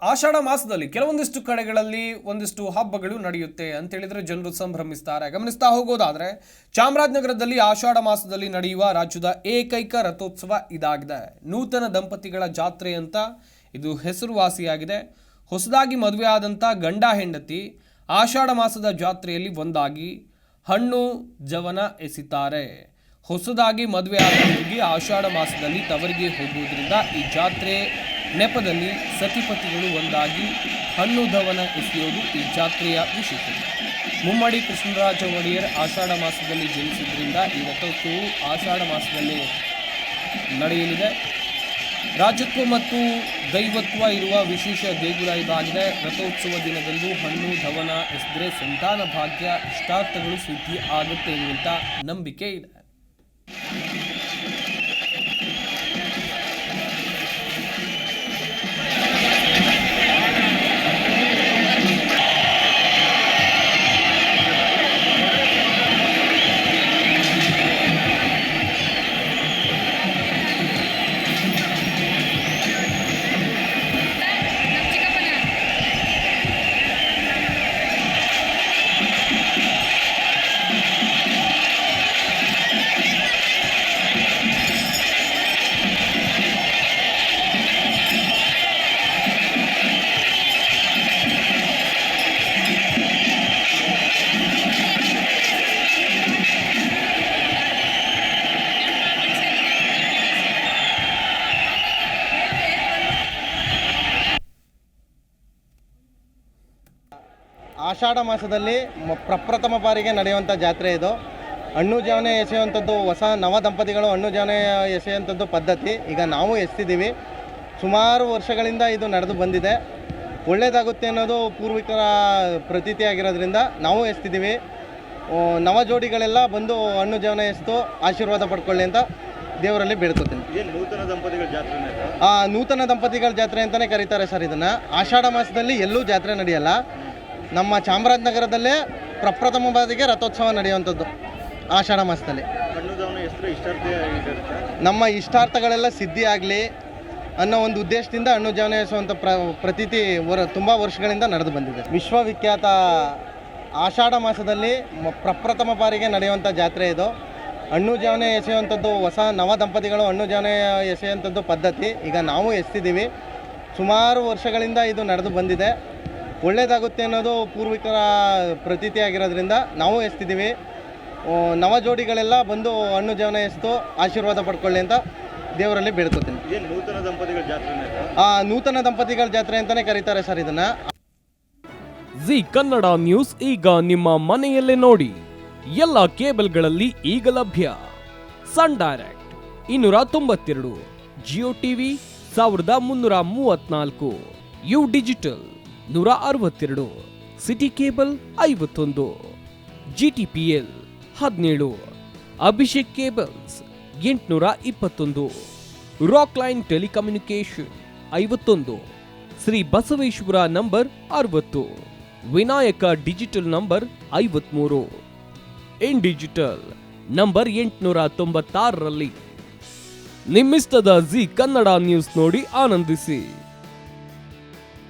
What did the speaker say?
ಆಷಾಢ ಮಾಸದಲ್ಲಿ ಕೆಲವೊಂದಿಷ್ಟು ಕಡೆಗಳಲ್ಲಿ ಒಂದಿಷ್ಟು ಹಬ್ಬಗಳು ನಡೆಯುತ್ತೆ ಅಂತ ಹೇಳಿದ್ರೆ ಜನರು ಸಂಭ್ರಮಿಸ್ತಾರೆ. ಗಮನಿಸ್ತಾ ಹೋಗೋದಾದ್ರೆ ಚಾಮರಾಜನಗರದಲ್ಲಿ ಆಷಾಢ ಮಾಸದಲ್ಲಿ ನಡೆಯುವ ರಾಜ್ಯದ ಏಕೈಕ ರಥೋತ್ಸವ ಇದಾಗಿದೆ. ನೂತನ ದಂಪತಿಗಳ ಜಾತ್ರೆ ಅಂತ ಇದು ಹೆಸರುವಾಸಿಯಾಗಿದೆ. ಹೊಸದಾಗಿ ಮದುವೆ ಆದಂಥ ಗಂಡ ಹೆಂಡತಿ ಆಷಾಢ ಮಾಸದ ಜಾತ್ರೆಯಲ್ಲಿ ಒಂದಾಗಿ ಹಣ್ಣು ಜವನ ಎಸಿತಾರೆ. ಹೊಸದಾಗಿ ಮದುವೆ ಆದ ಹುಡುಗಿ ಆಷಾಢ ಮಾಸದಲ್ಲಿ ತವರಿಗೆ ಹೋಗುವುದರಿಂದ ಈ ಜಾತ್ರೆ ನೆಪದಲ್ಲಿ ಸತಿಪತಿಗಳು ಒಂದಾಗಿ ಹಣ್ಣು ಧವನ ಎಸೆಯೋದು ಈ ಜಾತ್ರೆಯ ವಿಶೇಷತೆ. ಮುಮ್ಮಡಿ ಕೃಷ್ಣರಾಜ ಒಡೆಯರ್ ಆಷಾಢ ಮಾಸದಲ್ಲಿ ಜನಿಸಿದ್ರಿಂದ ಈ ರಥೋತ್ಸವವು ಆಷಾಢ ಮಾಸದಲ್ಲಿ ನಡೆಯಲಿದೆ. ರಾಜತ್ವ ಮತ್ತು ದೈವತ್ವ ಇರುವ ವಿಶೇಷ ದೇಗುಲ ಇದಾಗಿದೆ. ರಥೋತ್ಸವ ದಿನದಂದು ಹಣ್ಣು ಧವನ ಎಸೆದರೆ ಸಂತಾನ ಭಾಗ್ಯ ಇಷ್ಟಾರ್ಥಗಳು ಸಿದ್ಧಿ ಆಗುತ್ತೆ ಎನ್ನುವಂಥ ನಂಬಿಕೆ ಇದೆ. ಆಷಾಢ ಮಾಸದಲ್ಲಿ ಪ್ರಪ್ರಥಮ ಬಾರಿಗೆ ನಡೆಯುವಂಥ ಜಾತ್ರೆ ಇದು. ಹಣ್ಣು ಜಾವನೆ ಎಸೆಯುವಂಥದ್ದು ಹೊಸ ನವ ದಂಪತಿಗಳು ಹಣ್ಣು ಜಾವನೆ ಎಸೆಯುವಂಥದ್ದು ಪದ್ಧತಿ ಈಗ ನಾವು ಎಸ್ತಿದ್ದೀವಿ. ಸುಮಾರು ವರ್ಷಗಳಿಂದ ಇದು ನಡೆದು ಬಂದಿದೆ. ಒಳ್ಳೆಯದಾಗುತ್ತೆ ಅನ್ನೋದು ಪೂರ್ವಿಕರ ಪ್ರತೀತಿ ಆಗಿರೋದ್ರಿಂದ ನಾವು ಎಸ್ತಿದ್ದೀವಿ. ನವ ಜೋಡಿಗಳೆಲ್ಲ ಬಂದು ಹಣ್ಣು ಜಾವನೆ ಎಸೆದು ಆಶೀರ್ವಾದ ಪಡ್ಕೊಳ್ಳಿ ಅಂತ ದೇವರಲ್ಲಿ ಬೇಡ್ಕೋತೀನಿ. ನೂತನ ದಂಪತಿಗಳ ಜಾತ್ರೆ? ನೂತನ ದಂಪತಿಗಳ ಜಾತ್ರೆ ಅಂತಲೇ ಕರೀತಾರೆ ಸರ್ ಇದನ್ನು. ಆಷಾಢ ಮಾಸದಲ್ಲಿ ಎಲ್ಲೂ ಜಾತ್ರೆ ನಡೆಯಲ್ಲ. ನಮ್ಮ ಚಾಮರಾಜನಗರದಲ್ಲೇ ಪ್ರಪ್ರಥಮ ಬಾರಿಗೆ ರಥೋತ್ಸವ ನಡೆಯುವಂಥದ್ದು ಆಷಾಢ ಮಾಸದಲ್ಲಿ. ನಮ್ಮ ಇಷ್ಟಾರ್ಥಗಳೆಲ್ಲ ಸಿದ್ಧಿ ಆಗಲಿ ಅನ್ನೋ ಒಂದು ಉದ್ದೇಶದಿಂದ ಹಣ್ಣು ಜಾವನೆ ಎಸೆಯುವಂಥ ಪ್ರತೀತಿ ತುಂಬ ವರ್ಷಗಳಿಂದ ನಡೆದು ಬಂದಿದೆ. ವಿಶ್ವವಿಖ್ಯಾತ ಆಷಾಢ ಮಾಸದಲ್ಲಿ ಪ್ರಪ್ರಥಮ ಬಾರಿಗೆ ನಡೆಯುವಂಥ ಜಾತ್ರೆ ಇದು. ಹಣ್ಣು ಜಾವನೆ ಎಸೆಯುವಂಥದ್ದು ಹೊಸ ನವ ದಂಪತಿಗಳು ಹಣ್ಣು ಜಾವನೆ ಎಸೆಯುವಂಥದ್ದು ಪದ್ಧತಿ ಈಗ ನಾವು ಎಸ್ತಿದ್ದೀವಿ. ಸುಮಾರು ವರ್ಷಗಳಿಂದ ಇದು ನಡೆದು ಬಂದಿದೆ. ಒಳ್ಳೆಯದಾಗುತ್ತೆ ಅನ್ನೋದು ಪೂರ್ವಿಕರ ಪ್ರತೀತಿ ಆಗಿರೋದ್ರಿಂದ ನಾವು ಎಸ್ತಿದ್ದೀವಿ. ನವ ಜೋಡಿಗಳೆಲ್ಲ ಬಂದು ಹಣ್ಣು ಜಾವನ ಎಸೆದು ಆಶೀರ್ವಾದ ಪಡ್ಕೊಳ್ಳಿ ಅಂತ ದೇವರಲ್ಲಿ ಬೇಡ್ಕೋತೀನಿ. ನೂತನ ದಂಪತಿಗಳ ಜಾತ್ರೆ? ನೂತನ ದಂಪತಿಗಳ ಜಾತ್ರೆ ಅಂತಲೇ ಕರೀತಾರೆ ಸರ್ ಇದನ್ನು. ಜಿ ಕನ್ನಡ ನ್ಯೂಸ್ ಈಗ ನಿಮ್ಮ ಮನೆಯಲ್ಲೇ ನೋಡಿ. ಎಲ್ಲ ಕೇಬಲ್ಗಳಲ್ಲಿ ಈಗ ಲಭ್ಯ. Sun Direct 292, Jio TV 1334, U digital 162, City cable 51, GTPL 17, Abhishek cables 821, rock line telecommunication 51, Shri Basaveshwara number 60, Vinayaka digital number 53, in digital number 896ರಲ್ಲಿ. ನಿಮ್ಮಿಸ್ತದ ಜಿ ಕನ್ನಡ ನ್ಯೂಸ್ ನೋಡಿ ಆನಂದಿಸಿ.